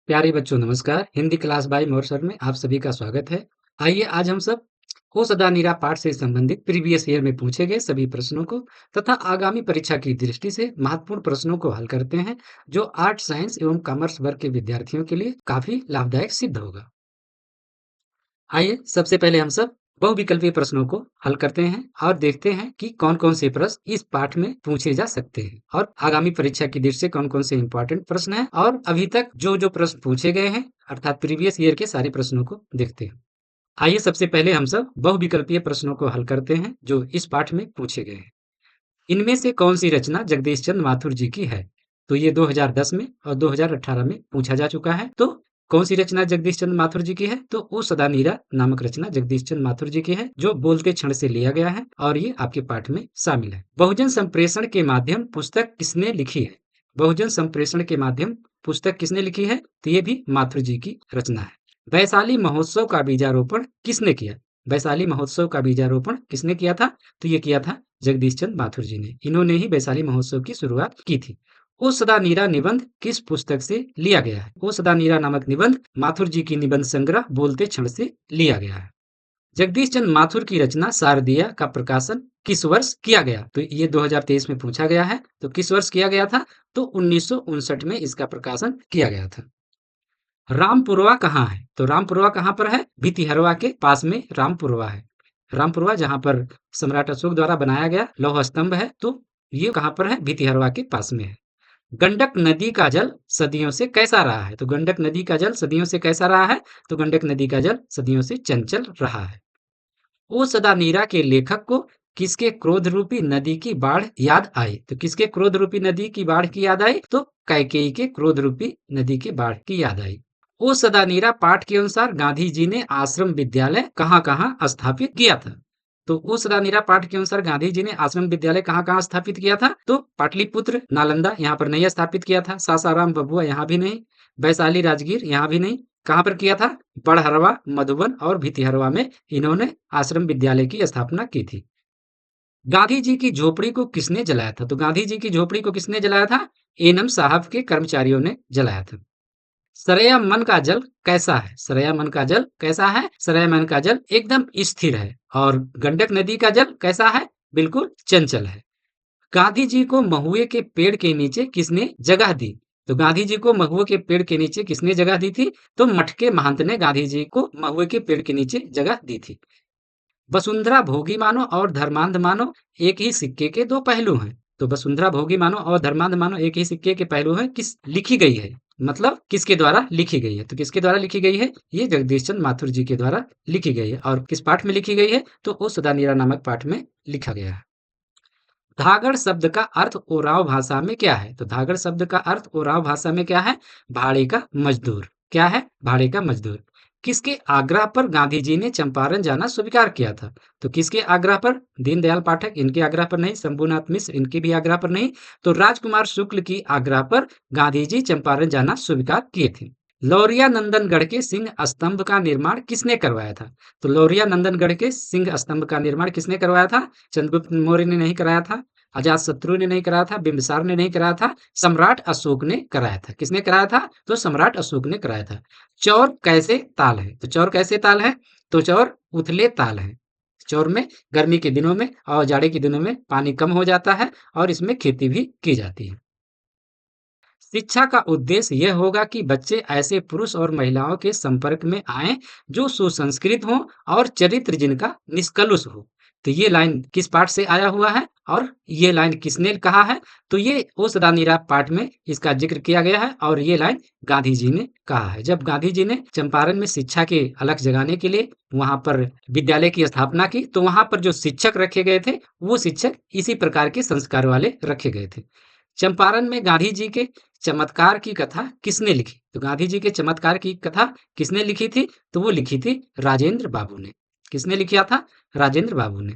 प्यारे बच्चों नमस्कार। Hindi class bye more sir में आप सभी का स्वागत है। आइए आज हम सब हो सदा नीरा पाठ से संबंधित प्रीवियस ईयर में पूछे गए सभी प्रश्नों को तथा आगामी परीक्षा की दृष्टि से महत्वपूर्ण प्रश्नों को हल करते हैं, जो आर्ट, साइंस एवं कॉमर्स वर्ग के विद्यार्थियों के लिए काफी लाभदायक सिद्ध होगा। आइए सबसे पहले हम सब बहुविकल्पीय प्रश्नों को हल करते हैं और देखते हैं कि कौन-कौन से प्रश्न इस पाठ में पूछे जा सकते हैं और आगामी परीक्षा की दृष्टि से कौन-कौन से इंपॉर्टेंट प्रश्न हैं और अभी तक जो-जो प्रश्न पूछे गए हैं अर्थात प्रीवियस ईयर के सारे प्रश्नों को देखते हैं। आइए सबसे पहले हम सब बहुविकल्पीय प्रश्नों को हल करते हैं जो इस पाठ में पूछे गए हैं। इनमें से कौन-सी रचना जगदीश चंद्र माथुर जी की है? तो ये 2010 में और 2018 में पूछा जा चुका है। तो कौन-सी रचना जगदीश चंद्र माथुर जी की है? तो ओ सदा नीरा नामक रचना जगदीश चंद्र माथुर जी की है, जो बोलते क्षण से लिया गया है और ये आपके पाठ में शामिल है। बहुजन संप्रेषण के माध्यम पुस्तक किसने लिखी है? बहुजन संप्रेषण के माध्यम पुस्तक किसने लिखी है? तो ये भी माथुर जी की रचना है। वैशाली महोत्सव का बीजारोपण किसने किया? वैशाली महोत्सव का बीजारोपण किसने किया था? तो ये किया था जगदीश चंद्र माथुर जी ने। इन्होंने ही वैशाली महोत्सव की शुरुआत की थी। ओ सदा नीरा निबंध किस पुस्तक से लिया गया है? ओ सदा नीरा नामक निबंध माथुर जी की निबंध संग्रह बोलते क्षण से लिया गया है। जगदीश चंद्र माथुर की रचना शारदिया का प्रकाशन किस वर्ष किया गया? तो ये 2023 में पूछा गया है। तो किस वर्ष किया गया था? तो 1959 में इसका प्रकाशन किया गया था। रामपुरवा कहाँ है? तो रामपुरवा कहाँ पर है? भितिहरवा के पास में रामपुरवा है। रामपुरवा जहाँ पर सम्राट अशोक द्वारा बनाया गया लौह स्तंभ है, तो ये कहाँ पर है? भितिहरवा के पास में है। गंडक नदी का जल सदियों से कैसा रहा है? तो गंडक नदी का जल सदियों से कैसा रहा है? तो गंडक नदी का जल सदियों से चंचल रहा है। ओ सदा नीरा के लेखक को किसके क्रोध रूपी नदी की बाढ़ याद आई? तो किसके क्रोध रूपी नदी की बाढ़ की याद आई? तो कैकेयी के क्रोध रूपी नदी की बाढ़ की याद आई। ओ सदा नीरा पाठ के अनुसार गांधी जी ने आश्रम विद्यालय कहाँ-कहाँ स्थापित किया था? तो ओ सदा नीरा पाठ के अनुसार गांधी जी ने आश्रम विद्यालय कहाँ-कहाँ स्थापित किया था? तो पाटलिपुत्र, नालंदा यहाँ पर नहीं स्थापित किया था। सासाराम, भभुआ यहाँ भी नहीं। वैशाली, राजगीर यहाँ भी नहीं। कहाँ पर किया था? बड़हरवा, मधुबन और भितिहरवा में इन्होंने आश्रम विद्यालय की स्थापना की थी। गांधी जी की झोपड़ी को किसने जलाया था? तो गांधी जी की झोपड़ी को किसने जलाया था? एनएम साहब के कर्मचारियों ने जलाया था। सरया मन का जल कैसा है? सरया मन का जल कैसा है? सरया मन का जल एकदम स्थिर है। और गंडक नदी का जल कैसा है? बिल्कुल चंचल है। गांधी जी को महुए के पेड़ के नीचे किसने जगह दी? तो गांधी जी को महुए के पेड़ के नीचे किसने जगह दी थी? तो मटके महंत ने गांधी जी को महुए के पेड़ के नीचे जगह दी थी। वसुंधरा भोगी मानो और धर्मांध मानो एक ही सिक्के के दो पहलू हैं। तो वसुंधरा भोगी मानो और धर्मांध मानो एक ही सिक्के के पहलू हैं, किस लिखी गई है? मतलब किसके द्वारा लिखी गई है? तो किसके द्वारा लिखी गई है? ये जगदीश चंद्र माथुर जी के द्वारा लिखी गई है। और किस पाठ में लिखी गई है? तो ओ सदा नीरा नामक पाठ में लिखा गया है। धागड़ शब्द का अर्थ ओराव भाषा में क्या है? तो धागड़ शब्द का अर्थ ओराव भाषा में क्या है? भाड़े का मजदूर। क्या है? भाड़े का मजदूर। किसके आग्रह पर गांधी जी ने चंपारण जाना स्वीकार किया था? तो किसके आग्रह पर? दीनदयाल पाठक इनके आग्रह पर नहीं, शंभुनाथ मिश्र इनके भी आग्रह पर नहीं, तो राजकुमार शुक्ल की आग्रह पर गांधी जी चंपारण जाना स्वीकार किए थे। लौरिया नंदनगढ़ के सिंह स्तंभ का निर्माण किसने करवाया था? तो लौरिया नंदनगढ़ के सिंह स्तंभ का निर्माण किसने करवाया था? चंद्रगुप्त मौर्य ने नहीं कराया था, अजात शत्रु ने नहीं कराया था, बिंबिसार ने नहीं कराया था, सम्राट अशोक ने कराया था। किसने कराया था? तो सम्राट अशोक ने कराया था। चौर कैसे ताल है? तो चौर कैसे ताल है? तो चौर उथले ताल है। चौर में गर्मी के दिनों में और जाड़े के दिनों में पानी कम हो जाता है और इसमें खेती भी की जाती है। शिक्षा का उद्देश्य यह होगा कि बच्चे ऐसे पुरुष और महिलाओं के संपर्क में आएं जो सुसंस्कृत हों और चरित्र जिनका निष्कलुष हो। तो ये लाइन किस पाठ से आया हुआ है और ये लाइन किसने कहा है? तो ये उस रानीरा पाठ में इसका जिक्र किया गया है और ये लाइन गांधी जी ने कहा है। जब गांधी जी ने चंपारण में शिक्षा के अलख जगाने के लिए वहां पर विद्यालय की स्थापना की, तो वहां पर जो शिक्षक रखे गए थे वो शिक्षक इसी प्रकार के संस्कार वाले रखे गए थे। चंपारण में गांधी जी के चमत्कार की कथा किसने लिखी? तो गांधी जी के चमत्कार की कथा किसने लिखी थी? तो वो लिखी थी राजेंद्र बाबू ने। किसने लिखा था? राजेंद्र बाबू ने।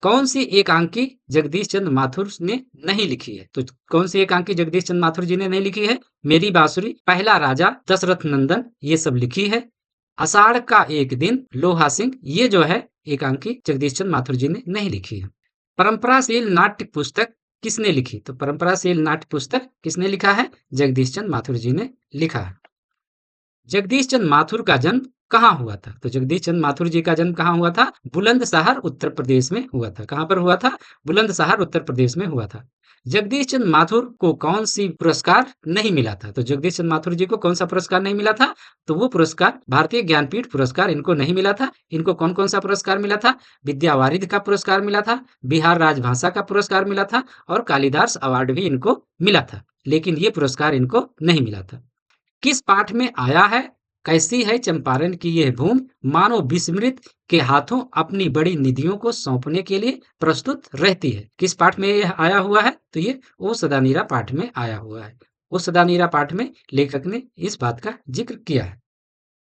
कौन सी एकांकी जगदीश चंद्र माथुर ने नहीं लिखी है? तो कौन सी एकांकी जगदीश चंद्र माथुर जी ने नहीं लिखी है? मेरी बांसुरी, पहला राजा, दशरथ नंदन, ये सब लिखी है। आषाढ़ का एक दिन, लोहा सिंह, ये जो है एकांकी जगदीश चंद्र माथुर जी ने नहीं लिखी है। परंपराशील नाट्य पुस्तक किसने लिखी? तो परंपराशील नाट्य पुस्तक किसने लिखा है? जगदीश चंद्र माथुर जी ने लिखा है। जगदीश चंद्र माथुर का जन्म कहाँ हुआ था? तो जगदीश चंद्र माथुर जी का जन्म कहाँ हुआ था? बुलंदशहर उत्तर प्रदेश में हुआ था। कहाँ पर हुआ था? बुलंदशहर उत्तर प्रदेश में हुआ था। जगदीश चंद्र माथुर को कौन सी पुरस्कार नहीं मिला था? तो जगदीश चंद्र माथुर जी को कौन सा पुरस्कार नहीं मिला था? तो वो पुरस्कार भारतीय ज्ञानपीठ पुरस्कार इनको नहीं मिला था। इनको कौन कौन सा पुरस्कार मिला था? विद्या वारिधि का पुरस्कार मिला था, बिहार राजभाषा का पुरस्कार मिला था और कालिदास अवार्ड भी इनको मिला था। लेकिन ये पुरस्कार इनको नहीं मिला था। किस पाठ में आया है? कैसी है चंपारण की यह भूमि, मानो विस्मृत के हाथों अपनी बड़ी निधियों को सौंपने के लिए प्रस्तुत रहती है। किस पाठ में यह आया हुआ है? तो ये ओ सदानीरा पाठ में आया हुआ है। ओ सदानीरा पाठ में लेखक ने इस बात का जिक्र किया है।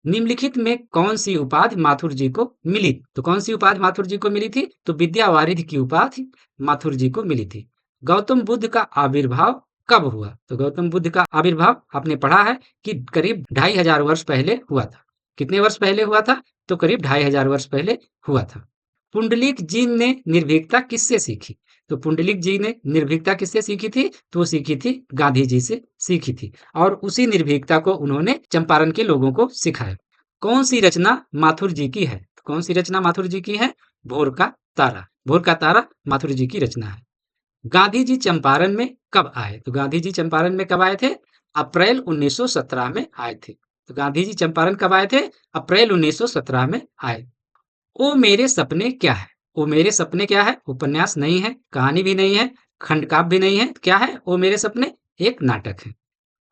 निम्नलिखित में कौन सी उपाधि माथुर जी को मिली? तो कौन सी उपाधि माथुर जी को मिली थी? तो विद्या वारिधि की उपाधि माथुर जी को मिली थी। गौतम बुद्ध का आविर्भाव कब हुआ? तो गौतम बुद्ध का आविर्भाव आपने पढ़ा है कि करीब 2500 वर्ष पहले हुआ था। कितने वर्ष पहले हुआ था? तो करीब 2500 वर्ष पहले हुआ था। पुंडलीक जी ने निर्भीकता किससे सीखी? तो पुंडलीक जी ने निर्भीकता किससे सीखी थी? तो वो सीखी थी गांधी जी से सीखी थी और उसी निर्भीकता को उन्होंने चंपारण के लोगों को सिखाया। कौन सी रचना माथुर जी की है? तो कौन सी रचना माथुर जी की है? भोर का तारा। भोर का तारा माथुर जी की रचना है। गांधी जी चंपारण में कब आए? तो गांधी जी चंपारण में कब आए थे? अप्रैल 1917 में आए थे। तो गांधी जी चंपारण कब आए थे? अप्रैल 1917 में आए। ओ मेरे सपने क्या है? ओ मेरे सपने क्या है? उपन्यास नहीं है, कहानी भी नहीं है, खंड काव्य भी नहीं है। क्या है ओ मेरे सपने? एक नाटक है।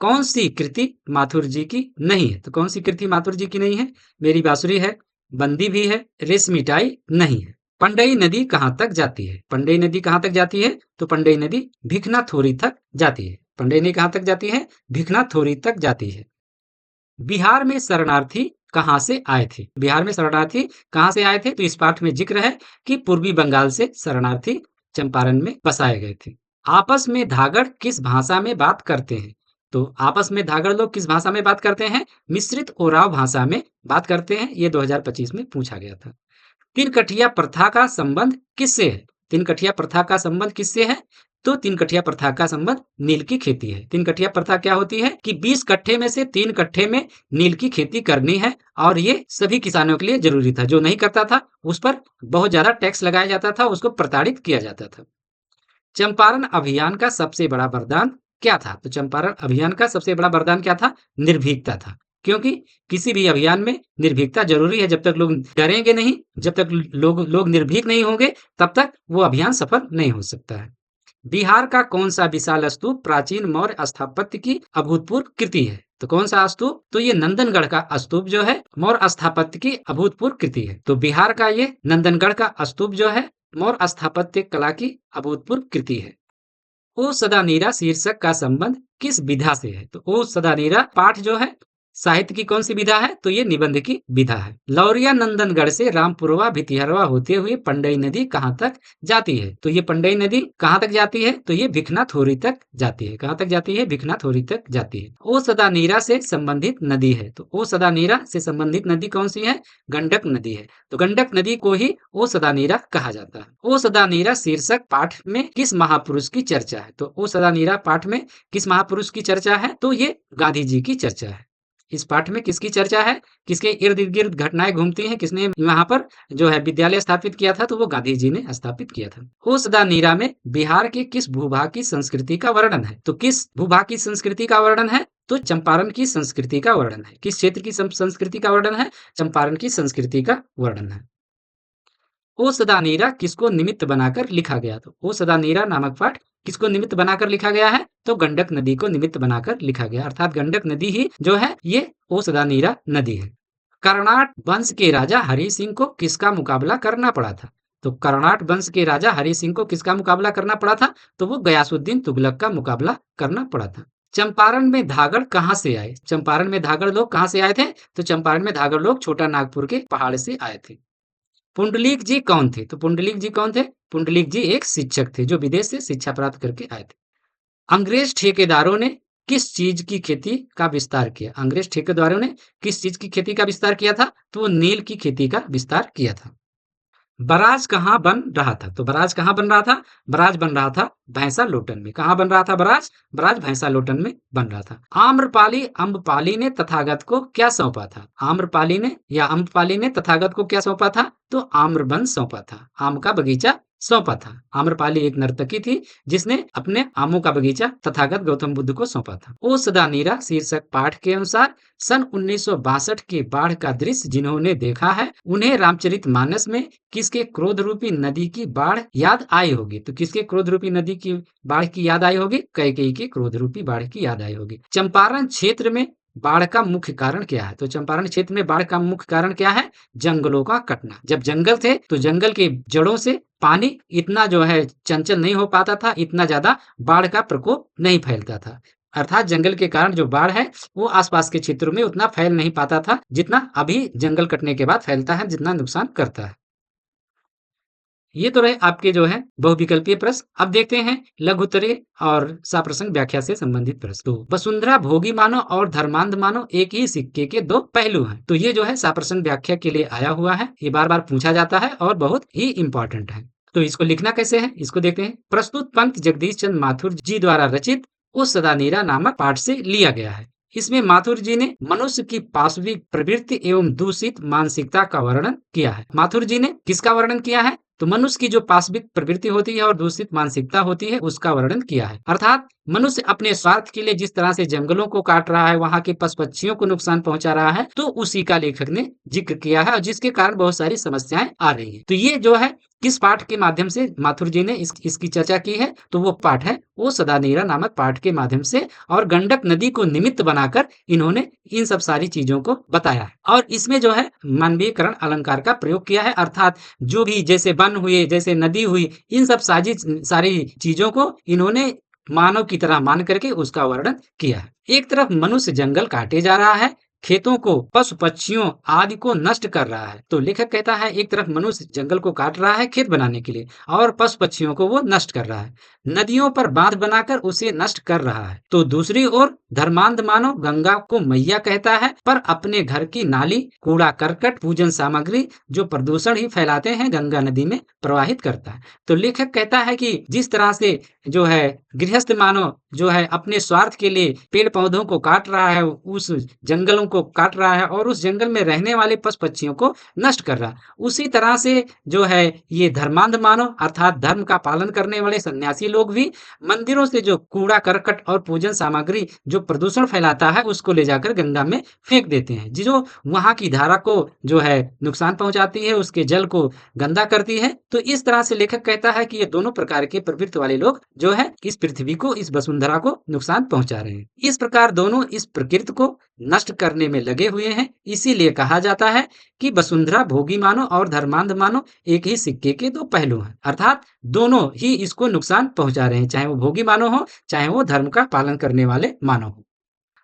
कौन सी कृति माथुर जी की नहीं है? तो कौन सी कृति माथुर जी की नहीं है? मेरी बांसुरी है, बंदी भी है, रेस मिठाई नहीं है। पंडई नदी कहाँ तक जाती है? पंडई नदी कहाँ तक जाती है? तो पंडई नदी भिखना थोरी तक जाती है। पंडई नदी कहाँ तक जाती है? भिखना थोरी तक जाती है। बिहार में शरणार्थी कहाँ से आए थे? बिहार में शरणार्थी कहाँ से आए थे? तो इस पाठ में जिक्र है कि पूर्वी बंगाल से शरणार्थी चंपारण में बसाए गए थे। आपस में धागड़ किस भाषा में बात करते हैं? तो आपस में धागड़ लोग किस भाषा में बात करते हैं? मिश्रित ओराव भाषा में बात करते हैं। ये 2025 में पूछा गया था। तिनकठिया प्रथा का संबंध किससे है? तिनकठिया प्रथा का संबंध किससे है? तो तिनकठिया प्रथा का संबंध नील की खेती है। तिनकठिया प्रथा क्या होती है कि 20 कट्ठे में से 3 कट्ठे में नील की खेती करनी है और ये सभी किसानों के लिए जरूरी था। जो नहीं करता था उस पर बहुत ज्यादा टैक्स लगाया जाता था, उसको प्रताड़ित किया जाता था। चंपारण अभियान का सबसे बड़ा वरदान क्या था? तो चंपारण अभियान का सबसे बड़ा वरदान क्या था? निर्भीकता था। क्योंकि किसी भी अभियान में निर्भीकता जरूरी है। जब तक लोग डरेंगे नहीं, जब तक लोग निर्भीक नहीं होंगे, तब तक वो अभियान सफल नहीं हो सकता है। बिहार का कौन सा विशाल स्तूप प्राचीन मौर्य स्थापत्य की अभूतपूर्व कृति है? तो कौन सा स्तूप? तो ये नंदनगढ़ का स्तूप जो है मौर्य स्थापत्य की अभूतपूर्व कृति है। तो बिहार का ये नंदनगढ़ का स्तूप जो है मौर्य स्थापत्य कला की अभूतपूर्व कृति है। ओ सदा नीरा शीर्षक का संबंध किस विधा से है? तो ओ सदा नीरा पाठ जो है साहित्य की कौन सी विधा है? तो ये निबंध की विधा है। लौरिया नंदनगढ़ से रामपुरवा भितिहरवा होते हुए पंडई नदी कहाँ तक जाती है? तो ये पंडई नदी कहाँ तक जाती है? तो ये भिखना थोरी तक जाती है। कहाँ तक जाती है? भिखना थोरी तक जाती है। ओ सदा नीरा से संबंधित नदी है। तो ओ सदा नीरा से संबंधित नदी कौन सी है? गंडक नदी है। तो गंडक नदी को ही ओ सदा नीरा कहा जाता है। ओ सदा नीरा शीर्षक पाठ में किस महापुरुष की चर्चा है? तो ओ सदा नीरा पाठ में किस महापुरुष की चर्चा है? तो ये गांधी जी की चर्चा है। इस पाठ में किसकी चर्चा है? किसके इर्द गिर्द घटनाएं घूमती हैं? किसने यहाँ पर जो है विद्यालय स्थापित किया था? तो वो गांधी जी ने स्थापित किया था। ओ सदा नीरा में बिहार के किस भूभाग की संस्कृति का वर्णन है? तो किस भूभाग की संस्कृति का वर्णन है? तो चंपारण की संस्कृति का वर्णन है। किस क्षेत्र की संस्कृति का वर्णन है? चंपारण की संस्कृति का वर्णन है। ओ सदा नीरा किसको निमित्त बनाकर लिखा गया? तो ओ सदा नीरा नामक पाठ किसको निमित्त बनाकर लिखा गया है? तो गंडक नदी को निमित्त बनाकर लिखा गया, अर्थात गंडक नदी ही जो है ये ओ सदा नीरा नदी है। कर्नाट वंश के राजा हरि सिंह को किसका मुकाबला करना पड़ा था? तो कर्नाट वंश के राजा हरि सिंह को किसका मुकाबला करना पड़ा था? तो वो गयासुद्दीन तुगलक का मुकाबला करना पड़ा था। चंपारण में धागड़ कहाँ से आए? चंपारण में धागड़ लोग कहाँ से आए थे? तो चंपारण में धागड़ लोग छोटा नागपुर के पहाड़ से आए थे। पुंडलीक जी कौन थे? तो पुंडलीक जी कौन थे? पुंडलीक जी एक शिक्षक थे जो विदेश से शिक्षा प्राप्त करके आए थे। अंग्रेज ठेकेदारों ने किस चीज की खेती का विस्तार किया? अंग्रेज ठेकेदारों ने किस चीज की खेती का विस्तार किया था? तो वो नील की खेती का विस्तार किया था। बराज कहाँ बन रहा था? तो बराज कहाँ बन रहा था? बराज बन रहा था भैंसा लोटन में। कहाँ बन रहा था बराज? बराज भैंसा लोटन में बन रहा था। आम्रपाली अम्बपाली ने तथागत को क्या सौंपा था? आम्रपाली ने या अम्बपाली ने तथागत को क्या सौंपा था? तो आम्रवन सौंपा था, आम का बगीचा सौंपा था। आम्रपाली एक नर्तकी थी जिसने अपने आमों का बगीचा तथागत गौतम बुद्ध को सौंपा था। ओ सदा नीरा शीर्षक पाठ के अनुसार सन 1962 की बाढ़ का दृश्य जिन्होंने देखा है उन्हें रामचरितमानस में किसके क्रोध रूपी नदी की बाढ़ याद आई होगी? तो किसके क्रोध रूपी नदी की बाढ़ की याद आई होगी? कैकेयी की क्रोध रूपी बाढ़ की याद आई होगी। चंपारण क्षेत्र में बाढ़ का मुख्य कारण क्या है? तो चंपारण क्षेत्र में बाढ़ का मुख्य कारण क्या है? जंगलों का कटना। जब जंगल थे तो जंगल के जड़ों से पानी इतना जो है चंचल नहीं हो पाता था, इतना ज्यादा बाढ़ का प्रकोप नहीं फैलता था। अर्थात जंगल के कारण जो बाढ़ है वो आसपास के क्षेत्रों में उतना फैल नहीं पाता था जितना अभी जंगल कटने के बाद फैलता है, जितना नुकसान करता है। ये तो रहे आपके जो है बहुविकल्पीय प्रश्न। अब देखते हैं लघुत्तरीय और सप्रश्न व्याख्या से संबंधित प्रश्न। तो वसुंधरा भोगी मानो और धर्मांध मानो एक ही सिक्के के दो पहलू हैं। तो ये जो है सप्रश्न व्याख्या के लिए आया हुआ है, ये बार बार पूछा जाता है और बहुत ही इंपॉर्टेंट है। तो इसको लिखना कैसे है, इसको देखते हैं। प्रस्तुत पंक्ति जगदीश चंद्र माथुर जी द्वारा रचित उस सदा नीरा नामक पाठ से लिया गया है। इसमें माथुर जी ने मनुष्य की पाशविक प्रवृत्ति एवं दूषित मानसिकता का वर्णन किया है। माथुर जी ने किसका वर्णन किया है? तो मनुष्य की जो पाशविक प्रवृत्ति होती है और दूषित मानसिकता होती है उसका वर्णन किया है। अर्थात मनुष्य अपने स्वार्थ के लिए जिस तरह से जंगलों को काट रहा है, वहां के पशु पक्षियों को नुकसान पहुंचा रहा है, तो उसी का लेखक ने जिक्र किया है और जिसके कारण बहुत सारी समस्याएं आ रही है। तो ये जो है किस पाठ के माध्यम से माथुर जी ने इसकी चर्चा की है? तो वो पाठ है वो सदा नीरा नामक पाठ के माध्यम से, और गंडक नदी को निमित्त बनाकर इन्होंने इन सब सारी चीजों को बताया है। और इसमें जो है मानवीयकरण अलंकार का प्रयोग किया है। अर्थात जो भी जैसे वन हुए, जैसे नदी हुई, इन सब सारी चीजों को इन्होंने मानव की तरह मान करके उसका वर्णन किया है। एक तरफ मनुष्य जंगल काटे जा रहा है, खेतों को, पशु पक्षियों आदि को नष्ट कर रहा है। तो लेखक कहता है एक तरफ मनुष्य जंगल को काट रहा है खेत बनाने के लिए और पशु पक्षियों को वो नष्ट कर रहा है, नदियों पर बांध बनाकर उसे नष्ट कर रहा है। तो दूसरी ओर धर्मांध मानव गंगा को मैया कहता है, पर अपने घर की नाली, कूड़ा करकट, पूजन सामग्री जो प्रदूषण ही फैलाते हैं गंगा नदी में प्रवाहित करता है। तो लेखक कहता है कि जिस तरह से जो है गृहस्थ मानव जो है अपने स्वार्थ के लिए पेड़ पौधों को काट रहा है, उस जंगलों को काट रहा है और उस जंगल में रहने वाले पशु पक्षियों को नष्ट कर रहा है, उसी तरह से जो है ये धर्मांध मानव अर्थात धर्म का पालन करने वाले सन्यासी लोग भी मंदिरों से जो कूड़ा करकट और पूजन सामग्री जो प्रदूषण फैलाता है उसको ले जाकर गंगा में फेंक देते हैं, जो वहां की धारा को जो है नुकसान पहुंचाती है, उसके जल को गंदा करती है। तो इस तरह से लेखक कहता है कि ये दोनों प्रकार के प्रवृत्ति वाले लोग जो है इस पृथ्वी को, इस वसुंधरा को नुकसान पहुंचा रहे हैं। इस प्रकार दोनों इस प्रकृति को नष्ट करने में लगे हुए हैं। इसीलिए कहा जाता है कि वसुंधरा भोगी मानो और धर्मांध मानो एक ही सिक्के के दो पहलू हैं। अर्थात दोनों ही इसको नुकसान पहुंचा रहे हैं, चाहे वो भोगी मानो हो, चाहे वो धर्म का पालन करने वाले मानो हो।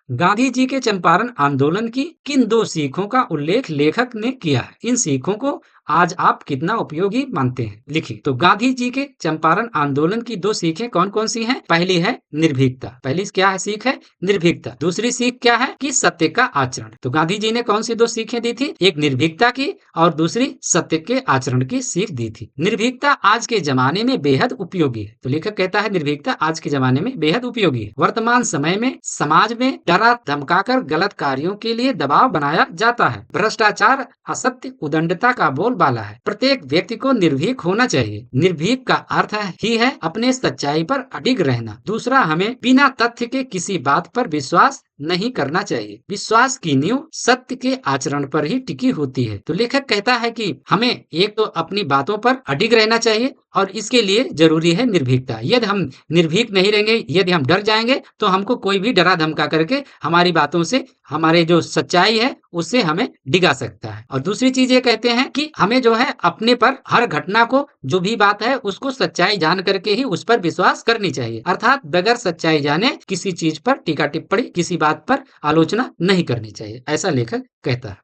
गांधी जी के चंपारण आंदोलन की किन दो सीखों का उल्लेख लेखक ने किया है? इन सीखों को आज आप कितना उपयोगी मानते हैं? लिखिए। तो गांधी जी के चंपारण आंदोलन की दो सीखें कौन कौन सी हैं? पहली है निर्भीकता। पहली क्या है सीख है? निर्भीकता। दूसरी सीख क्या है? कि सत्य का आचरण। तो गांधी जी ने कौन सी दो सीखें दी थी? एक निर्भीकता की और दूसरी सत्य के आचरण की सीख दी थी। निर्भीकता आज के जमाने में बेहद उपयोगी है। तो लेखक कहता है निर्भीकता आज के जमाने में बेहद उपयोगी है। वर्तमान समय में समाज में डरा धमकाकर गलत कार्यों के लिए दबाव बनाया जाता है। भ्रष्टाचार, असत्य, उदंडता का बोलबाला है। प्रत्येक व्यक्ति को निर्भीक होना चाहिए। निर्भीक का अर्थ ही है अपने सच्चाई पर अडिग रहना। दूसरा, हमें बिना तथ्य के किसी बात पर विश्वास नहीं करना चाहिए। विश्वास की नींव सत्य के आचरण पर ही टिकी होती है। तो लेखक कहता है कि हमें एक तो अपनी बातों पर अडिग रहना चाहिए और इसके लिए जरूरी है निर्भीकता। यदि हम निर्भीक नहीं रहेंगे, यदि हम डर जाएंगे, तो हमको कोई भी डरा धमका करके हमारी बातों से, हमारे जो सच्चाई है उससे हमें डिगा सकता है। और दूसरी चीज ये कहते हैं कि हमें जो है अपने पर हर घटना को, जो भी बात है उसको सच्चाई जान करके ही उस पर विश्वास करनी चाहिए। अर्थात बगैर सच्चाई जाने किसी चीज पर टीका टिप्पणी, किसी बात पर आलोचना नहीं करनी चाहिए, ऐसा लेखक कहता है।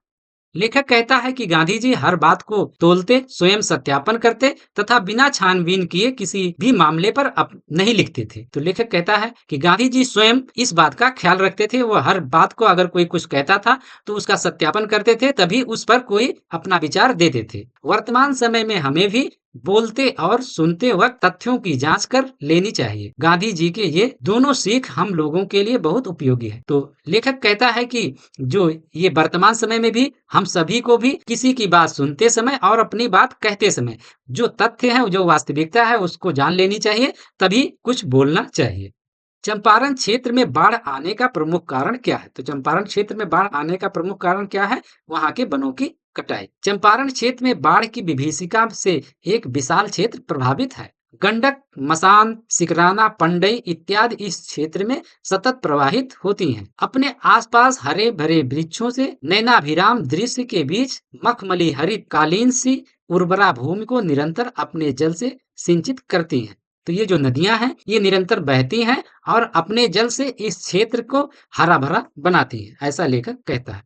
लेखक कहता है कि गांधी जी हर बात को तोलते, स्वयं सत्यापन करते तथा बिना छानबीन किए किसी भी मामले पर नहीं लिखते थे। तो लेखक कहता है कि गांधी जी स्वयं इस बात का ख्याल रखते थे। वो हर बात को, अगर कोई कुछ कहता था तो उसका सत्यापन करते थे, तभी उस पर कोई अपना विचार देते थे। वर्तमान समय में हमें भी बोलते और सुनते वक्त तथ्यों की जांच कर लेनी चाहिए। गांधी जी के ये दोनों सीख हम लोगों के लिए बहुत उपयोगी है। तो लेखक कहता है कि जो ये वर्तमान समय में भी हम सभी को भी किसी की बात सुनते समय और अपनी बात कहते समय जो तथ्य है, जो वास्तविकता है, उसको जान लेनी चाहिए, तभी कुछ बोलना चाहिए। चंपारण क्षेत्र में बाढ़ आने का प्रमुख कारण क्या है? तो चंपारण क्षेत्र में बाढ़ आने का प्रमुख कारण क्या है? वहां के वनों की कटाई। चंपारण क्षेत्र में बाढ़ की विभीषिका से एक विशाल क्षेत्र प्रभावित है। गंडक, मसान, सिकराना, पंडई इत्यादि इस क्षेत्र में सतत प्रवाहित होती हैं। अपने आसपास हरे भरे वृक्षों से नयनाभिराम दृश्य के बीच मखमली हरित कालीन सी उर्वरा भूमि को निरंतर अपने जल से सिंचित करती हैं। तो ये जो नदियां हैं, ये निरंतर बहती हैं और अपने जल से इस क्षेत्र को हरा भरा बनाती हैं, ऐसा लेखक कहता है।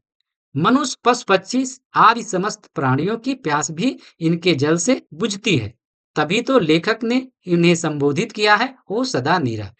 मनुष्य, पशु पक्षी आदि समस्त प्राणियों की प्यास भी इनके जल से बुझती है। तभी तो लेखक ने इन्हें संबोधित किया है ओ सदा नीरा।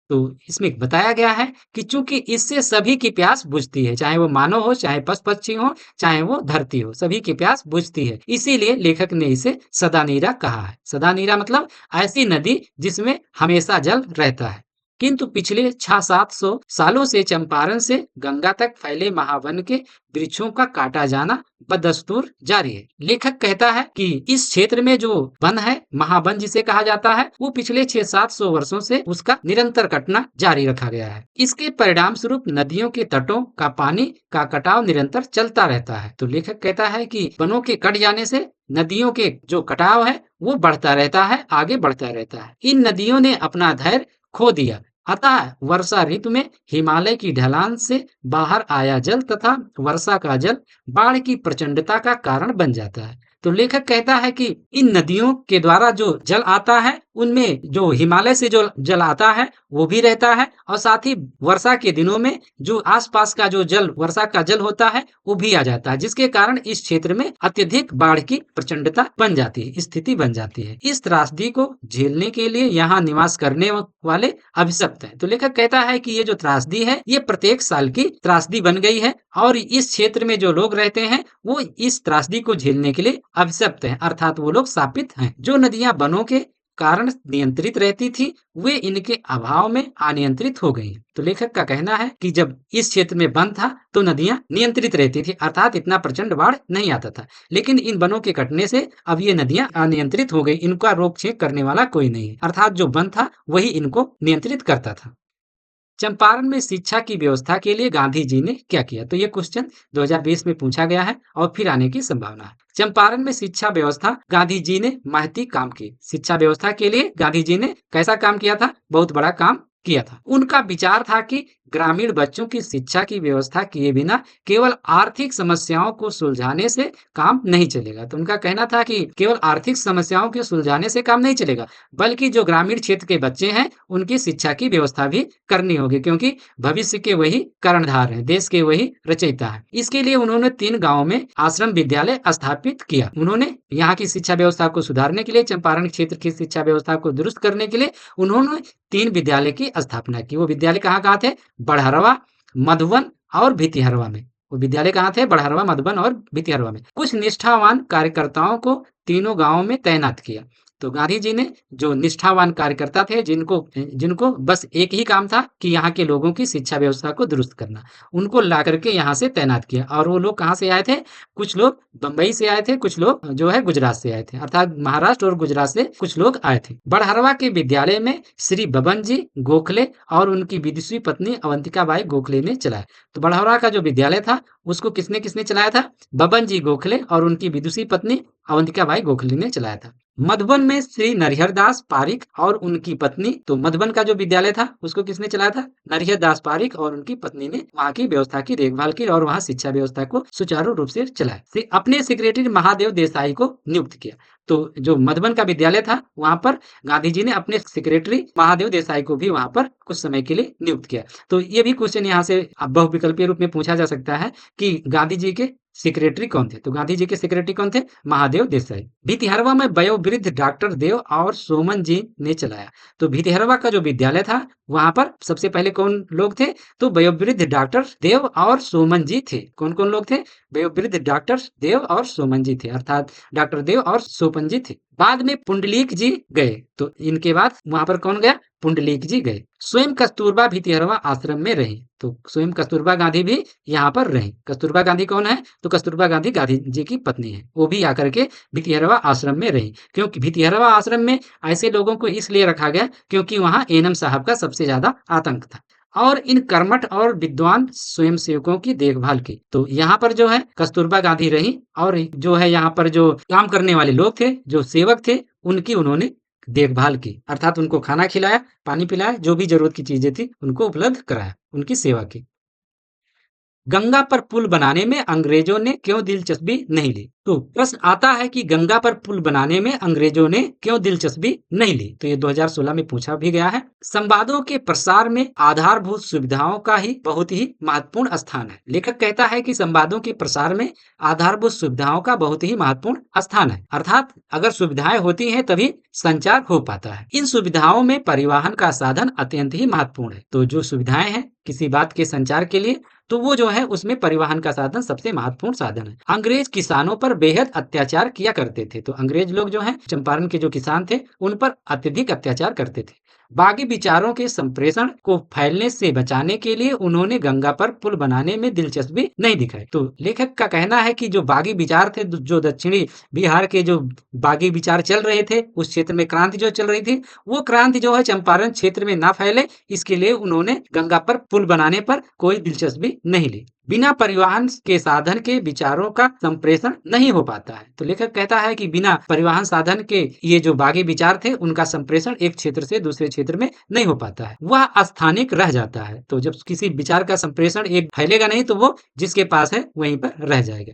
तो इसमें बताया गया है कि चूंकि इससे सभी की प्यास बुझती है, चाहे वो मानव हो, चाहे पशु पक्षी हो, चाहे वो धरती हो, सभी की प्यास बुझती है। इसीलिए लेखक ने इसे सदा नीरा कहा है। सदा नीरा मतलब ऐसी नदी जिसमें हमेशा जल रहता है। किंतु पिछले 600-700 सालों से चंपारण से गंगा तक फैले महावन के वृक्षों का काटा जाना बदस्तूर जारी है। लेखक कहता है कि इस क्षेत्र में जो वन है, महावन जिसे कहा जाता है, वो पिछले 600-700 वर्षों से उसका निरंतर कटना जारी रखा गया है। इसके परिणाम स्वरूप नदियों के तटों का पानी का कटाव निरंतर चलता रहता है। तो लेखक कहता है कि वनों के कट जाने से नदियों के जो कटाव है वो बढ़ता रहता है, आगे बढ़ता रहता है। इन नदियों ने अपना धैर्य खो दिया। अतः वर्षा ऋतु में हिमालय की ढलान से बाहर आया जल तथा वर्षा का जल बाढ़ की प्रचंडता का कारण बन जाता है। तो लेखक कहता है कि इन नदियों के द्वारा जो जल आता है, उनमें जो हिमालय से जो जल आता है वो भी रहता है और साथ ही वर्षा के दिनों में जो आसपास का जो जल, वर्षा का जल होता है, वो भी आ जाता है, जिसके कारण इस क्षेत्र में अत्यधिक बाढ़ की प्रचंडता बन जाती है, स्थिति बन जाती है। इस त्रासदी को झेलने के लिए यहाँ निवास करने वाले अभिशप्त हैं। तो लेखक कहता है कि ये जो त्रासदी है, ये प्रत्येक साल की त्रासदी बन गई है और इस क्षेत्र में जो लोग रहते हैं वो इस त्रासदी को झेलने के लिए अभिशप्त हैं, अर्थात वो लोग शापित हैं। जो नदियां वनों के कारण नियंत्रित रहती थी, वे इनके अभाव में अनियंत्रित हो गई। तो लेखक का कहना है कि जब इस क्षेत्र में वन था तो नदियां नियंत्रित रहती थी, अर्थात इतना प्रचंड बाढ़ नहीं आता था। लेकिन इन वनों के कटने से अब ये नदियां अनियंत्रित हो गई, इनका रोक छेक करने वाला कोई नहीं है, अर्थात जो वन था वही इनको नियंत्रित करता था। चंपारण में शिक्षा की व्यवस्था के लिए गांधी जी ने क्या किया? तो ये क्वेश्चन 2020 में पूछा गया है और फिर आने की संभावना है। चंपारण में शिक्षा व्यवस्था गांधी जी ने महती काम की। शिक्षा व्यवस्था के लिए गांधी जी ने कैसा काम किया था? बहुत बड़ा काम किया था। उनका विचार था कि ग्रामीण बच्चों की शिक्षा की व्यवस्था किए बिना केवल आर्थिक समस्याओं को सुलझाने से काम नहीं चलेगा। तो उनका कहना था कि केवल आर्थिक समस्याओं के सुलझाने से काम नहीं चलेगा, बल्कि जो ग्रामीण क्षेत्र के बच्चे हैं उनकी शिक्षा की व्यवस्था भी करनी होगी, क्योंकि भविष्य के वही कर्णधार हैं, देश के वही रचयिता हैं। इसके लिए उन्होंने 3 गांवों में आश्रम विद्यालय स्थापित किया। उन्होंने यहाँ की शिक्षा व्यवस्था को सुधारने के लिए, चंपारण क्षेत्र की शिक्षा व्यवस्था को दुरुस्त करने के लिए उन्होंने 3 विद्यालय की स्थापना की। वो विद्यालय कहाँ थे? बड़हरवा, मधुबन और भितिहरवा में। वो विद्यालय कहाँ थे? बड़हरवा, मधुबन और भितिहरवा में। कुछ निष्ठावान कार्यकर्ताओं को तीनों गांवों में तैनात किया। तो गांधी जी ने जो निष्ठावान कार्यकर्ता थे, जिनको जिनको बस एक ही काम था कि यहाँ के लोगों की शिक्षा व्यवस्था को दुरुस्त करना, उनको ला करके यहाँ से तैनात किया। और वो लोग कहाँ से आए थे? कुछ लोग बंबई से आए थे, कुछ लोग जो है गुजरात से आए थे, अर्थात महाराष्ट्र और गुजरात से कुछ लोग आए थे। बड़हरवा के विद्यालय में श्री बबन जी गोखले और उनकी विदुषी पत्नी अवंतिका बाई गोखले ने चलाया। तो बड़हरवा का जो विद्यालय था उसको किसने किसने चलाया था? बबन जी गोखले और उनकी विदुषी पत्नी अवंतिका बाई गोखले ने चलाया था। मधुबन में श्री नरिहर दास पारिक और उनकी पत्नी, तो मधुबन का जो विद्यालय था उसको किसने चलाया था? नरिहर दास पारिक और उनकी पत्नी ने वहाँ की व्यवस्था की देखभाल की और वहाँ शिक्षा व्यवस्था को सुचारू रूप से चलाया। अपने सेक्रेटरी महादेव देसाई को नियुक्त किया। तो जो मधुबन का विद्यालय था, वहाँ पर गांधी जी ने अपने सेक्रेटरी महादेव देसाई को भी वहाँ पर कुछ समय के लिए नियुक्त किया। तो ये भी क्वेश्चन यहाँ से बहुविकल्पीय रूप में पूछा जा सकता है कि गांधी जी के सेक्रेटरी कौन थे? तो गांधी जी के सेक्रेटरी कौन थे? महादेव देसाई। भितिहरवा में वयोवृद्ध डॉक्टर देव और सोमन जी ने चलाया। तो भितिहरवा का जो विद्यालय था, वहाँ पर सबसे पहले कौन लोग थे? तो वयोवृद्ध डॉक्टर देव और सोमन जी थे। कौन-कौन लोग थे? वयोवृद्ध डॉक्टर देव और सोमन जी थे, अर्थात डॉक्टर देव और सोपन जी थे। बाद में पुंडलीक जी गए, तो इनके बाद वहां पर कौन गया? पुंडलीक जी गए। स्वयं कस्तूरबा भितिहरवा आश्रम में रहे, तो स्वयं कस्तूरबा गांधी भी यहाँ पर रहे। कस्तूरबा गांधी कौन है? तो कस्तूरबा गांधी गांधी जी की पत्नी है, वो भी आकर के भितिहरवा आश्रम में रही। क्योंकि भितिहरवा आश्रम में ऐसे लोगों को इसलिए रखा गया क्योंकि वहां एनम साहब का सबसे ज्यादा आतंक था और इन कर्मठ और विद्वान स्वयंसेवकों की देखभाल की। तो यहाँ पर जो है कस्तूरबा गांधी रही और जो है यहाँ पर जो काम करने वाले लोग थे, जो सेवक थे, उनकी उन्होंने देखभाल की, अर्थात उनको खाना खिलाया, पानी पिलाया, जो भी जरूरत की चीजें थी उनको उपलब्ध कराया, उनकी सेवा की। गंगा पर पुल बनाने में अंग्रेजों ने क्यों दिलचस्पी नहीं ली? तो प्रश्न आता है कि गंगा पर पुल बनाने में अंग्रेजों ने क्यों दिलचस्पी नहीं ली? तो ये 2016 में पूछा भी गया है। संवादों के प्रसार में आधारभूत सुविधाओं का ही बहुत ही महत्वपूर्ण स्थान है। लेखक कहता है कि संवादों के प्रसार में आधारभूत सुविधाओं का बहुत ही महत्वपूर्ण स्थान है, अर्थात अगर सुविधाएं होती हैं तभी संचार हो पाता है। इन सुविधाओं में परिवहन का साधन अत्यंत ही महत्वपूर्ण है। तो जो सुविधाएं हैं किसी बात के संचार के लिए, तो वो जो है उसमें परिवहन का साधन सबसे महत्वपूर्ण साधन है। अंग्रेज किसानों पर बेहद अत्याचार किया करते थे, तो अंग्रेज लोग जो हैं चंपारण के जो किसान थे उन पर अत्यधिक अत्याचार करते थे। बागी विचारों के संप्रेषण को फैलने से बचाने के लिए उन्होंने गंगा पर पुल बनाने में दिलचस्पी नहीं दिखाई। तो लेखक का कहना है कि जो बागी विचार थे, जो दक्षिणी बिहार के जो बागी विचार चल रहे थे, उस क्षेत्र में क्रांति जो चल रही थी, वो क्रांति जो है चंपारण क्षेत्र में ना फैले, इसके लिए उन्होंने गंगा पर पुल बनाने पर कोई दिलचस्पी नहीं ली। बिना परिवहन के साधन के विचारों का संप्रेषण नहीं हो पाता है। तो लेखक कहता है कि बिना परिवहन साधन के ये जो बागी विचार थे उनका संप्रेषण एक क्षेत्र से दूसरे क्षेत्र में नहीं हो पाता है, वह अस्थानिक रह जाता है। तो जब किसी विचार का संप्रेषण एक फैलेगा नहीं तो वो जिसके पास है वहीं पर रह जाएगा,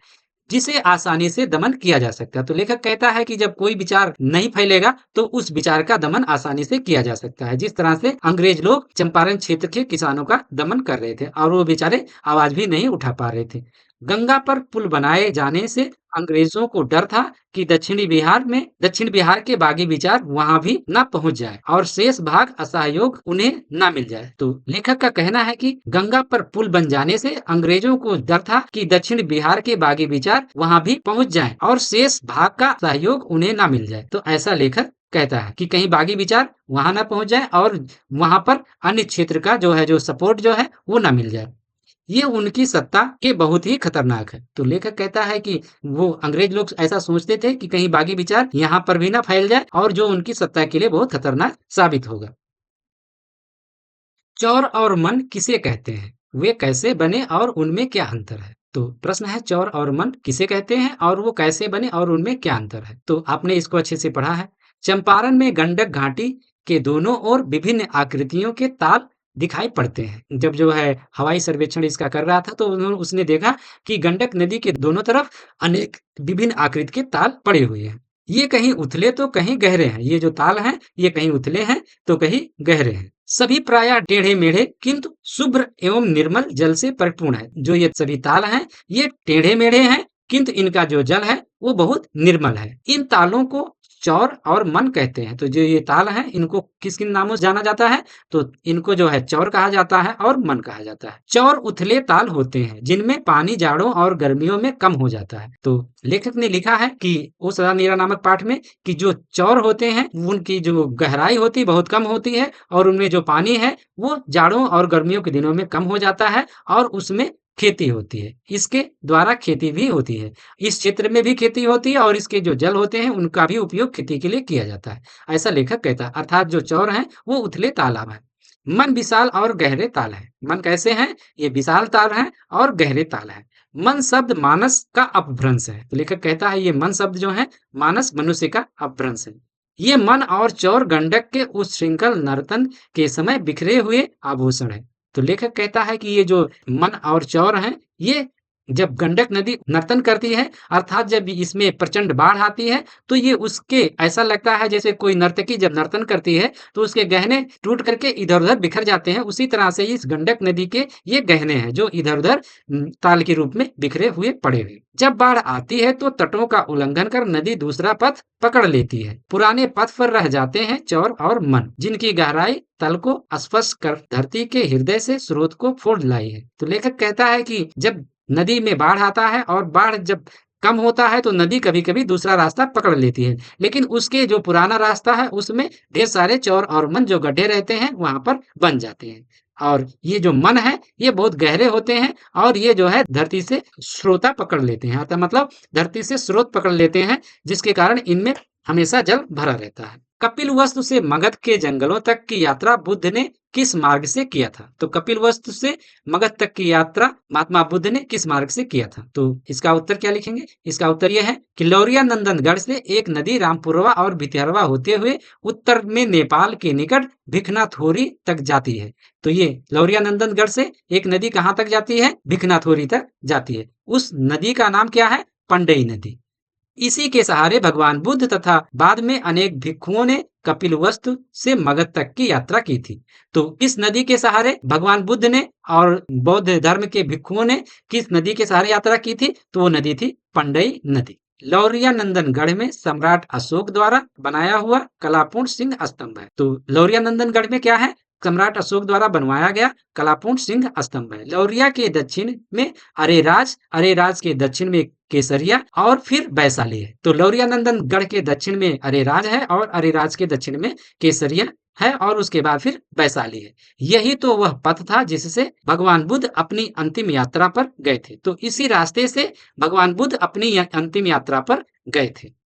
जिसे आसानी से दमन किया जा सकता है। तो लेखक कहता है कि जब कोई विचार नहीं फैलेगा तो उस विचार का दमन आसानी से किया जा सकता है, जिस तरह से अंग्रेज लोग चंपारण क्षेत्र के किसानों का दमन कर रहे थे और वो बेचारे आवाज भी नहीं उठा पा रहे थे। गंगा पर पुल बनाए जाने से अंग्रेजों को डर था कि दक्षिण बिहार के बागी विचार वहां भी न पहुंच जाए और शेष भाग असहयोग उन्हें न मिल जाए। तो लेखक का कहना है कि गंगा पर पुल बन जाने से अंग्रेजों को डर था कि दक्षिण बिहार के बागी विचार वहां भी पहुंच जाएं और शेष भाग का सहयोग उन्हें न मिल जाए। तो ऐसा लेखक कहता है कि कहीं बागी विचार वहां ना पहुंच जाए और वहां पर अन्य क्षेत्र का जो है जो सपोर्ट जो है वो ना मिल जाए। ये उनकी सत्ता के बहुत ही खतरनाक है। तो लेखक कहता है कि वो अंग्रेज लोग ऐसा सोचते थे कि कहीं बागी विचार यहाँ पर भी ना फैल जाए और जो उनकी सत्ता के लिए बहुत खतरनाक साबित होगा। चौर और मन किसे कहते हैं? वे कैसे बने और उनमें क्या अंतर है? तो प्रश्न है चौर और मन किसे कहते हैं और वो कैसे बने और उनमें क्या अंतर है? तो आपने इसको अच्छे से पढ़ा है। चंपारण में गंडक घाटी के दोनों ओर विभिन्न आकृतियों के ताल दिखाई पड़ते हैं। जब जो है हवाई सर्वेक्षण इसका कर रहा था तो उसने देखा कि गंडक नदी के दोनों तरफ अनेक विभिन्न आकृति के ताल पड़े हुए हैं। ये कहीं उथले तो कहीं गहरे हैं। ये जो ताल हैं ये कहीं उथले हैं तो कहीं गहरे हैं। सभी प्रायः टेढ़े मेढ़े किंतु शुभ्र एवं निर्मल जल से परिपूर्ण है। जो ये सभी ताल हैं ये टेढ़े मेढ़े हैं किंतु इनका जो जल है वो बहुत निर्मल है। इन तालों को चौर और मन कहते हैं। तो जो ये ताल हैं इनको किस किन नामों से जाना जाता है? तो इनको जो है चौर कहा जाता है और मन कहा जाता है। चौर उथले ताल होते हैं जिनमें पानी जाड़ों और गर्मियों में कम हो जाता है। तो लेखक ने लिखा है कि ओ सदा नीरा नामक पाठ में कि जो चौर होते हैं उनकी जो गहराई होती है बहुत कम होती है और उनमें जो पानी है वो जाड़ों और गर्मियों के दिनों में कम हो जाता है और उसमें खेती होती है। इसके द्वारा खेती भी होती है। इस क्षेत्र में भी खेती होती है और इसके जो जल होते हैं उनका भी उपयोग खेती के लिए किया जाता है। ऐसा लेखक कहता है, अर्थात जो चौर हैं वो उथले तालाब हैं। मन विशाल और गहरे ताल है। मन कैसे हैं? ये विशाल ताल हैं और गहरे ताल हैं। मन शब्द मानस का अपभ्रंश है। तो लेखक कहता है ये मन शब्द जो है मानस मनुष्य का अपभ्रंश है। ये मन और चौर गंडक के उस श्रृंखल नर्तन के समय बिखरे हुए आभूषण है। तो लेखक कहता है कि ये जो मन और चौर हैं ये जब गंडक नदी नर्तन करती है, अर्थात जब इसमें प्रचंड बाढ़ आती है, तो ये उसके ऐसा लगता है जैसे कोई नर्तकी जब नर्तन करती है, तो उसके गहने टूट करके इधर-उधर बिखर जाते हैं। उसी तरह से इस गंडक नदी के ये गहने हैं, जो इधर-उधर ताल के रूप में बिखरे हुए पड़े हुए। जब बाढ़ आती है, तो तटों का उल्लंघन कर नदी दूसरा पथ पकड़ लेती है। पुराने पथ पर रह जाते हैं चौर और मन, जिनकी गहराई तल को स्पर्श कर धरती के हृदय से स्रोत को फोड़ लाई है। तो लेखक कहता है कि जब नदी में बाढ़ आता है और बाढ़ जब कम होता है तो नदी कभी-कभी दूसरा रास्ता पकड़ लेती है। लेकिन उसके जो पुराना रास्ता है उसमें ढेर सारे चौर और मन जो गड्ढे रहते हैं वहां पर बन जाते हैं। और ये जो मन है ये बहुत गहरे होते हैं और ये जो है धरती से स्रोता पकड़ लेते हैं, अतः मतलब धरती से स्रोत पकड़ लेते हैं, जिसके कारण इनमें हमेशा जल भरा रहता है। कपिलवस्तु से मगध के जंगलों तक की यात्रा बुद्ध ने किस मार्ग से किया था? तो कपिलवस्तु से मगध तक की यात्रा महात्मा बुद्ध ने किस मार्ग से किया था? तो इसका उत्तर क्या लिखेंगे? इसका उत्तर यह है कि लौरिया नंदनगढ़ से एक नदी रामपुरवा और भितरवा होते हुए उत्तर में नेपाल के निकट भिखनाथोरी तक जाती है। तो ये लौरिया नंदनगढ़ से एक नदी कहाँ तक जाती है? भिखनाथोरी तक जाती है। उस नदी का नाम क्या है? पंडई नदी। इसी के सहारे भगवान बुद्ध तथा बाद में अनेक भिक्षुओं ने कपिलवस्तु से मगध तक की यात्रा की थी। तो इस नदी के सहारे भगवान बुद्ध ने और बौद्ध धर्म के भिक्षुओं ने किस नदी के सहारे यात्रा की थी? तो वो नदी थी पंडई नदी। लौरिया नंदनगढ़ में सम्राट अशोक द्वारा बनाया हुआ कलापूर्ण सिंह स्तंभ है। तो लौरिया नंदनगढ़ में क्या है? सम्राट अशोक द्वारा बनवाया गया कलापूर्ण सिंह स्तंभ है। लौरिया के दक्षिण में अरेराज, अरेराज के दक्षिण में केसरिया और फिर वैशाली है। तो लौरिया नंदनगढ़ के दक्षिण में अरेराज है और अरेराज के दक्षिण में केसरिया है और उसके बाद फिर वैशाली है। यही तो वह पथ था जिससे भगवान बुद्ध अपनी अंतिम यात्रा पर गए थे। तो इसी रास्ते से भगवान बुद्ध अपनी अंतिम यात्रा पर गए थे।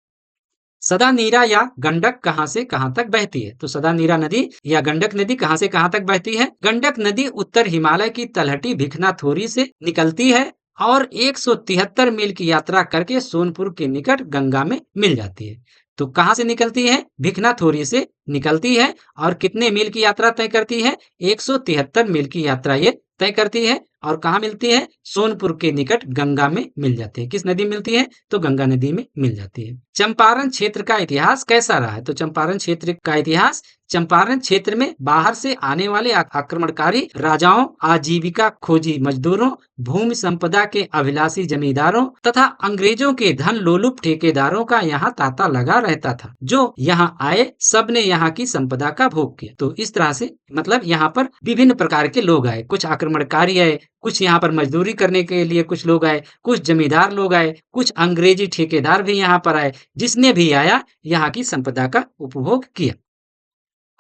सदा नीरा या गंडक कहां से कहां तक बहती है? तो सदा नीरा नदी या गंडक नदी कहां से कहां तक बहती है? गंडक नदी उत्तर हिमालय की तलहटी भिखनाथोरी से निकलती है और 173 मील की यात्रा करके सोनपुर के निकट गंगा में मिल जाती है। तो कहां से निकलती है? भिखनाथोरी से निकलती है और कितने मील की यात्रा तय करती है? 173 मील की यात्रा ये तय करती है और कहाँ मिलती है? सोनपुर के निकट गंगा में मिल जाती है। किस नदी में मिलती है? तो गंगा नदी में मिल जाती है। चंपारण क्षेत्र का इतिहास कैसा रहा है? तो चंपारण क्षेत्र का इतिहास, चंपारण क्षेत्र में बाहर से आने वाले आक्रमणकारी राजाओं, आजीविका खोजी मजदूरों, भूमि संपदा के अभिलाषी जमींदारों तथा अंग्रेजों के धन लोलुप ठेकेदारों का यहाँ तांता लगा रहता था। जो यहाँ आए सबने यहाँ की संपदा का भोग किया। तो इस तरह से मतलब यहाँ पर विभिन्न प्रकार के लोग आए, कुछ आक्रमणकारी आए, कुछ यहाँ पर मजदूरी करने के लिए कुछ लोग आए, कुछ जमींदार लोग आए, कुछ अंग्रेजी ठेकेदार भी यहाँ पर आए। जिसने भी आया यहाँ की संपदा का उपभोग किया।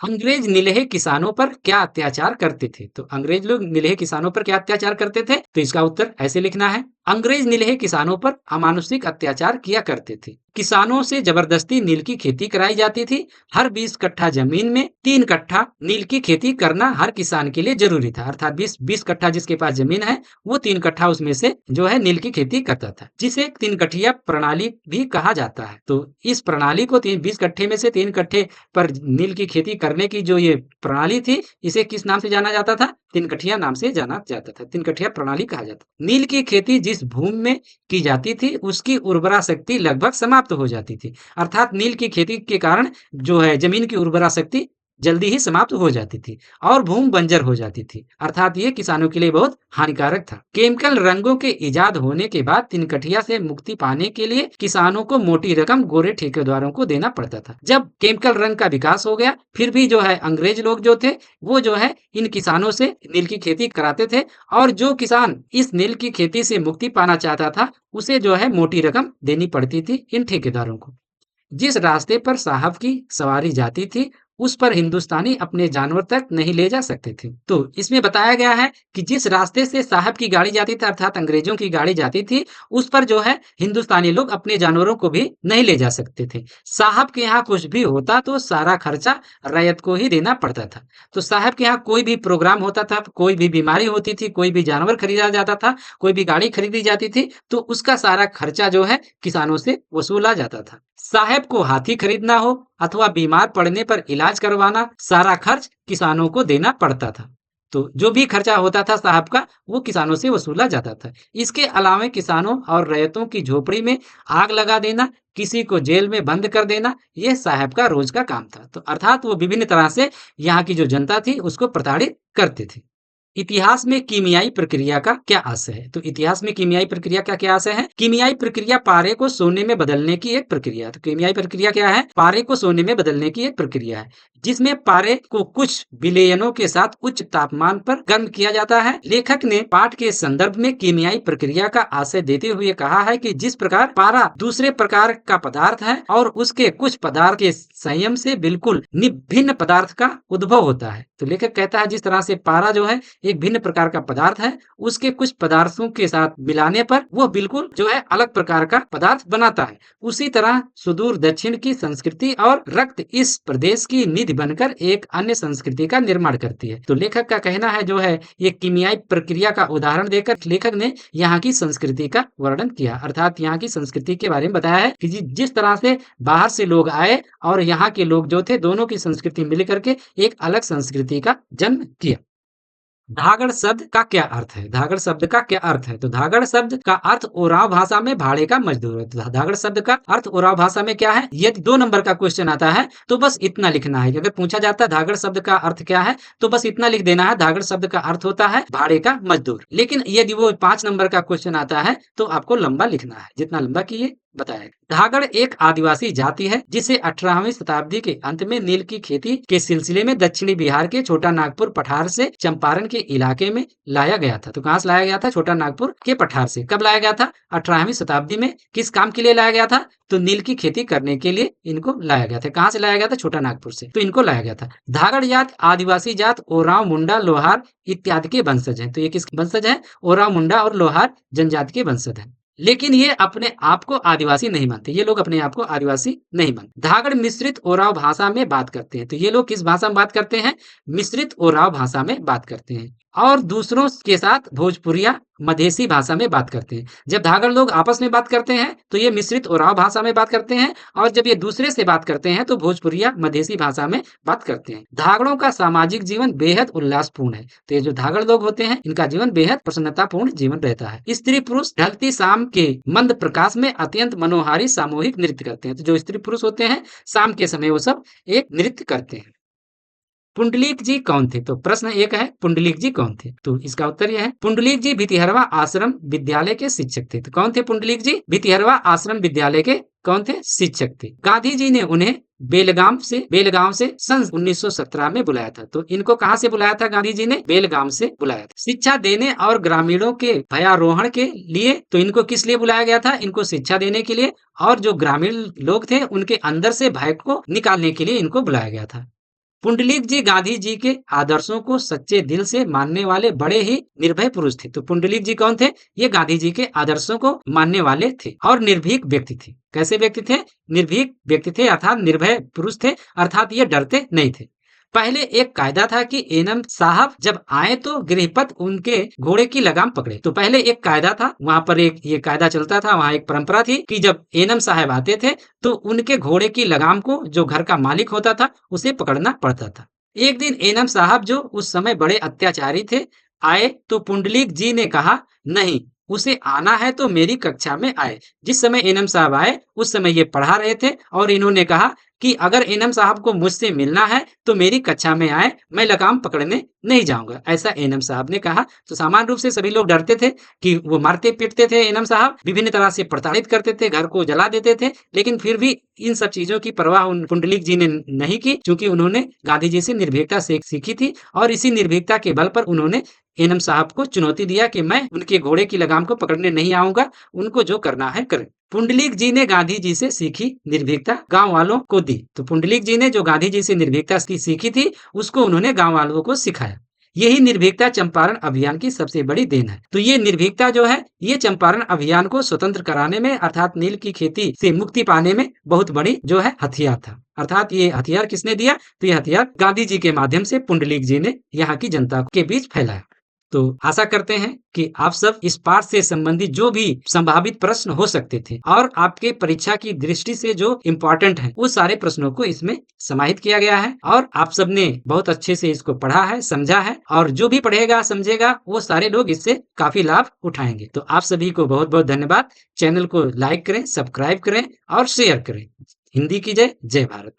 अंग्रेज निलहे किसानों पर क्या अत्याचार करते थे? तो अंग्रेज लोग निलहे किसानों पर क्या अत्याचार करते थे? तो इसका उत्तर ऐसे लिखना है। अंग्रेज निलहे किसानों पर अमानुषिक अत्याचार किया करते थे। किसानों से जबरदस्ती नील की खेती कराई जाती थी। हर 20 कट्ठा जमीन में 3 कट्ठा नील की खेती करना हर किसान के लिए जरूरी था। अर्थात 20 कट्ठा जिसके पास जमीन है वो 3 कट्ठा उसमें से जो है नील की खेती करता था, जिसे 3 कट्ठिया प्रणाली भी कहा जाता है। तो इस प्रणाली को 20 कट्ठे में से 3 कट्ठे पर नील की खेती करने की जो ये प्रणाली थी, इसे किस नाम से जाना जाता था? 3 कट्ठिया नाम से जाना जाता था। 3 कट्ठिया प्रणाली कहा जाता। नील की खेती जिस भूमि में की जाती थी उसकी उर्वरा शक्ति लगभग समाप्त हो जाती थी। अर्थात नील की खेती के कारण जो है जमीन की उर्वरा शक्ति जल्दी ही समाप्त हो जाती थी और भूमि बंजर हो जाती थी। अर्थात ये किसानों के लिए बहुत हानिकारक था। केमिकल रंगों के इजाद होने के बाद 3 कट्ठिया से मुक्ति पाने के लिए किसानों को मोटी रकम गोरे ठेकेदारों को देना पड़ता था। जब केमिकल रंग का विकास हो गया फिर भी जो है अंग्रेज लोग जो थे वो जो है इन किसानों से नील की खेती कराते थे और जो किसान इस नील की खेती से मुक्ति पाना चाहता था उसे जो है मोटी रकम देनी पड़ती थी इन ठेकेदारों को। जिस रास्ते पर साहब की सवारी जाती थी उस पर हिंदुस्तानी अपने जानवर तक नहीं ले जा सकते थे। तो इसमें बताया गया है कि जिस रास्ते से साहब की गाड़ी जाती थी अर्थात अंग्रेजों की गाड़ी जाती थी उस पर जो है हिंदुस्तानी लोग अपने जानवरों को भी नहीं ले जा सकते थे। साहब के यहाँ कुछ भी होता तो सारा खर्चा रैयत को ही देना पड़ता था। तो साहब के यहाँ कोई भी प्रोग्राम होता था, कोई भी बीमारी होती थी, कोई भी जानवर खरीदा जाता था, कोई भी गाड़ी खरीदी जाती थी तो उसका सारा खर्चा जो है किसानों से वसूला जाता था। साहब को हाथी खरीदना हो अथवा बीमार पड़ने पर इलाज करवाना सारा खर्च किसानों को देना पड़ता था। तो जो भी खर्चा होता था साहब का, वो किसानों से वसूला जाता था। इसके अलावा किसानों और रैयतों की झोपड़ी में आग लगा देना, किसी को जेल में बंद कर देना, ये साहब का रोज का काम था। तो अर्थात वो विभिन्न तरह से यहाँ की जो जनता थी, उसको प्रताड़ित करते थे। इतिहास में कीमियाई प्रक्रिया का क्या आशय है? तो इतिहास में कीमियाई प्रक्रिया का क्या आशय है? कीमियाई प्रक्रिया पारे को सोने में बदलने की एक प्रक्रिया है। तो कीमियाई प्रक्रिया क्या है? पारे को सोने में बदलने की एक प्रक्रिया है, जिसमें पारे को कुछ विलयनों के साथ उच्च तापमान पर गर्म किया जाता है। लेखक ने पाठ के संदर्भ में कीमियाई प्रक्रिया का आशय देते हुए कहा है कि जिस प्रकार पारा दूसरे प्रकार का पदार्थ है और उसके कुछ पदार्थ के संयम से बिल्कुल भिन्न पदार्थ का उद्भव होता है। तो लेखक कहता है जिस तरह से पारा जो है एक भिन्न प्रकार का पदार्थ है, उसके कुछ पदार्थों के साथ मिलाने पर वो बिल्कुल जो है अलग प्रकार का पदार्थ बनाता है। उसी तरह सुदूर दक्षिण की संस्कृति और रक्त इस प्रदेश की निधि बनकर एक अन्य संस्कृति का निर्माण करती है। तो लेखक का कहना है जो है ये कीमियाई प्रक्रिया का उदाहरण देकर लेखक ने यहाँ की संस्कृति का वर्णन किया, अर्थात यहाँ की संस्कृति के बारे में बताया है कि जिस तरह से बाहर से लोग आए और यहाँ के लोग जो थे दोनों की संस्कृति मिलकर के एक अलग संस्कृति का जन्म किया। धागड़ शब्द का क्या अर्थ है? धागड़ शब्द का क्या अर्थ है? तो धागड़ शब्द का अर्थ ओराव भाषा में भाड़े का मजदूर है। तो धागड़ शब्द का अर्थ ओराव भाषा में क्या है? यदि 2 नंबर का क्वेश्चन आता है तो बस इतना लिखना है। अगर पूछा जाता है धागड़ शब्द का अर्थ क्या है तो बस इतना लिख देना है, धागड़ शब्द का अर्थ होता है भाड़े का मजदूर। लेकिन यदि वो 5 नंबर का क्वेश्चन आता है तो आपको लंबा लिखना है, जितना लंबा किए बताया। धागड़ एक आदिवासी जाति है जिसे 18वीं शताब्दी के अंत में नील की खेती के सिलसिले में दक्षिणी बिहार के छोटा नागपुर पठार से चंपारण के इलाके में लाया गया था। तो कहाँ से लाया गया था? छोटा नागपुर के पठार से। कब लाया गया था? 18वीं शताब्दी में। किस काम के लिए लाया गया था? तो नील की खेती करने के लिए इनको लाया गया था। कहाँ से लाया गया था? छोटा नागपुर से। तो इनको लाया गया था। धागड़ जात आदिवासी जात ओराव, मुंडा, लोहार इत्यादि के वंशज हैं। तो ये किसके वंशज हैं? ओराव, मुंडा और लोहार जनजाति के वंशज हैं। लेकिन ये अपने आप को आदिवासी नहीं मानते, ये लोग अपने आप को आदिवासी नहीं मानते। धागड़ मिश्रित ओराव भाषा में बात करते हैं। तो ये लोग किस भाषा में बात करते हैं? मिश्रित ओराव भाषा में बात करते हैं और दूसरों के साथ भोजपुरिया मधेसी भाषा में बात करते हैं। जब धागड़ लोग आपस में बात करते हैं तो ये मिश्रित ओराव भाषा में बात करते हैं और जब ये दूसरे से बात करते हैं तो भोजपुरिया मधेसी भाषा में बात करते हैं। धागड़ों का सामाजिक जीवन बेहद उल्लासपूर्ण है। तो ये जो धागड़ लोग होते हैं इनका जीवन बेहद प्रसन्नतापूर्ण जीवन रहता है। स्त्री पुरुष ढलती शाम के मंद प्रकाश में अत्यंत मनोहारी सामूहिक नृत्य करते हैं। तो जो स्त्री पुरुष होते हैं शाम के समय वो सब एक नृत्य करते हैं। पुंडलीक जी कौन थे? तो प्रश्न एक है पुंडलीक जी कौन थे? तो इसका उत्तर यह है पुंडलीक जी भितिहरवा आश्रम विद्यालय के शिक्षक थे। तो कौन थे पुंडलीक जी? भितिहरवा आश्रम विद्यालय के कौन थे? शिक्षक थे। गांधी जी ने उन्हें बेलगाम से सन 1917 में बुलाया था। तो इनको कहाँ से बुलाया था? गांधी जी ने बेलगाम से बुलाया था। शिक्षा देने और ग्रामीणों के भयारोहण के लिए। तो इनको किस लिए बुलाया गया था? इनको शिक्षा देने के लिए और जो ग्रामीण लोग थे उनके अंदर से भय को निकालने के लिए इनको बुलाया गया था। पुंडलीक जी गांधी जी के आदर्शों को सच्चे दिल से मानने वाले बड़े ही निर्भय पुरुष थे। तो पुंडलीक जी कौन थे? ये गांधी जी के आदर्शों को मानने वाले थे और निर्भीक व्यक्ति थे। कैसे व्यक्ति थे? निर्भीक व्यक्ति थे, अर्थात निर्भय पुरुष थे, अर्थात ये डरते नहीं थे। पहले एक कायदा था कि एनम साहब जब आए तो गृहपत उनके घोड़े की लगाम पकड़े। तो पहले एक कायदा था, वहां पर एक ये कायदा चलता था, वहां एक परंपरा थी कि जब एनम साहब आते थे तो उनके घोड़े की लगाम को जो घर का मालिक होता था उसे पकड़ना पड़ता था। एक दिन एनम साहब जो उस समय बड़े अत्याचारी थे आए तो पुंडलीक जी ने कहा नहीं, उसे आना है तो मेरी कक्षा में आए। जिस समय एनम साहब आए उस समय ये पढ़ा रहे थे और इन्होंने कहा कि अगर एनम साहब को मुझसे मिलना है तो मेरी कक्षा में आए, मैं लगाम पकड़ने नहीं जाऊंगा, ऐसा एनम साहब ने कहा। तो सामान्य रूप से सभी लोग डरते थे कि वो मारते पीटते थे, एनम साहब विभिन्न तरह से प्रताड़ित करते थे, घर को जला देते थे, लेकिन फिर भी इन सब चीजों की परवाह उन पुंडलीक जी ने नहीं की, क्योंकि उन्होंने गांधी जी से निर्भीकता सीखी थी और इसी निर्भीकता के बल पर उन्होंने एनम साहब को चुनौती दिया कि मैं उनके घोड़े की लगाम को पकड़ने नहीं आऊंगा, उनको जो करना है करें। पुंडलीक जी ने गांधी जी से सीखी निर्भीकता गांव वालों को दी। तो पुंडलीक जी ने जो गांधी जी से निर्भीकता की सीखी थी उसको उन्होंने गांव वालों को सिखाया। यही निर्भीकता चंपारण अभियान की सबसे बड़ी देन है। तो ये निर्भीकता जो है ये चंपारण अभियान को स्वतंत्र कराने में अर्थात नील की खेती से मुक्ति पाने में बहुत बड़ी जो है हथियार था। अर्थात ये हथियार किसने दिया? तो ये हथियार गांधी जी के माध्यम से पुंडलीक जी ने यहाँ की जनता के बीच फैलाया। तो आशा करते हैं कि आप सब इस पाठ से संबंधित जो भी संभावित प्रश्न हो सकते थे और आपके परीक्षा की दृष्टि से जो इम्पोर्टेंट है, वो सारे प्रश्नों को इसमें समाहित किया गया है और आप सबने बहुत अच्छे से इसको पढ़ा है, समझा है और जो भी पढ़ेगा, समझेगा वो सारे लोग इससे काफी लाभ उठाएंगे। तो आप सभी को बहुत-बहुत धन्यवाद। चैनल को लाइक करें, सब्सक्राइब करें और शेयर करें। हिंदी की जय, जय भारत।